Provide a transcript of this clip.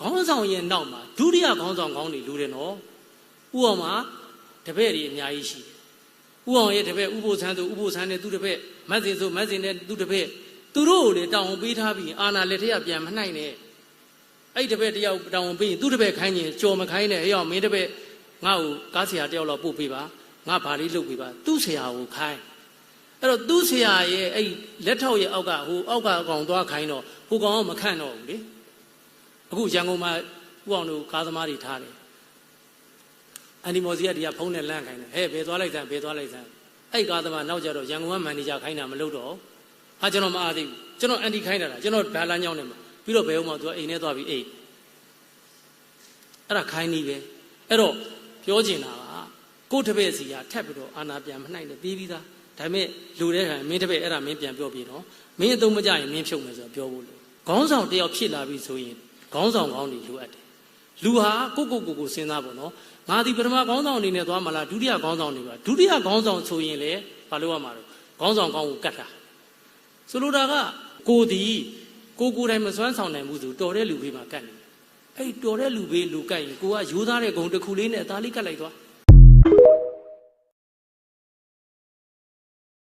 ခေါင်းဆောင်ရဲ့နောက်မှာဒုတိယခေါင်းဆောင်ကောင်းတွေလိုတယ်နော်ဥအောင်မှာတပည့်တွေအများကြီးရှိတယ်ဥအောင်ရဲ့တပည့်ဥပုသ်ဆန်းဆိုဥပုသ်ဆန်းနဲ့သူတပည့်မတ်စင်ဆိုမတ်စင်နဲ့သူတပည့်သူတို့ကိုလေတောင်းပေးထားပြီးအာနာလက်ထက်ကပြန်မနှိုက်နဲ့အဲ့တပည့်တယောက်တောင်းပေးရင်သူတပည့်ခိုင်းရင်ကြော်မခိုင်းနဲ့ဟဲ့အောင်မင်းတပည့်ငါ့ကိုကားဆရာတယောက်လောက်ပို့ပေးပါငါဘာလေးလုပ်ပေးပါသူ့ဆရာကိုခိုင်းအဲ့တော့သူ့ဆရာရဲ့အဲ့လက်ထောက်ရဲ့အောက်ကအောက်ကောင်သွားခိုင်းတော့ဟိုကောင်ကမခန့်တော့ဘူးလေအခုရန်ကုန်မှာဥအောင်တို့ကားသမားတွေထားတယ်အန်ဒီမော်စီကဒီကဖုန်းနဲ့လန့်ခိုင်းတယ်ဟဲ့ဘယ်သွားလိုက်စမ်းအဲ့ကားသမားနောက်ကျတော့ရန်ကုန်ကမန်နေဂျာခိုင်းတာမလုပ်တော့ကျွန်တော်မအားသေးဘူးကျွန်တော်အန်တီခိုင်းတာလားကျွန်တော်ဒါလမ်းကြောင်းနေမှာပြီးတော့ဘယ်ဟုတ်မှသူကအိမ်ထဲသွားပြီးအိမ်အဲ့ဒါခိုင်းနေပဲအဲ့တော့ပြောချင်တာကကိုယ့်တပည့်စီကထပ်ပြီးတော့အာနာပြန်မနှိုက်နဲ့ပြီးပြီးသားဒါပေမဲ့လူတဲ့ခါမင်းတပည့်အဲ့ဒါမင်းပြန်ပြောပြတော့မင်းအသုံးမကြရင်မင်းဖြုတ်မယ်ဆိုတော့ပြောဖို့လို့ခေါင်းဆောင်တယောက်ဖြစ်လာပြီဆိုရင်ခေါင်းဆောင်ကောင်းတွေလိုအပ်တယ်လူဟာကိုစဉ်းစားဖို့နော်ငါဒီပထမခေါင်းဆောင်အနေနဲ့သွားမလားဒုတိယခေါင်းဆောင်နေပါဒုတိယခေါင်းဆောင်ဆိုရင်လေဘာလို့ရမှာတော့ခေါင်းဆောင်ကောင်းကိုကတ်တာဆိုလိုတာကကိုယ်တိုင်းမစွမ်းဆောင်နိုင်ဘူးဆိုတော်တဲ့လူဘေးမှာကတ်နေတယ်အဲ့တော်တဲ့လူဘေးလူကတ်ရင်ကိုကရိုးသားတဲ့ဂုံတစ်ခုလေးနဲ့အသားလေးကတ်လိုက်သွား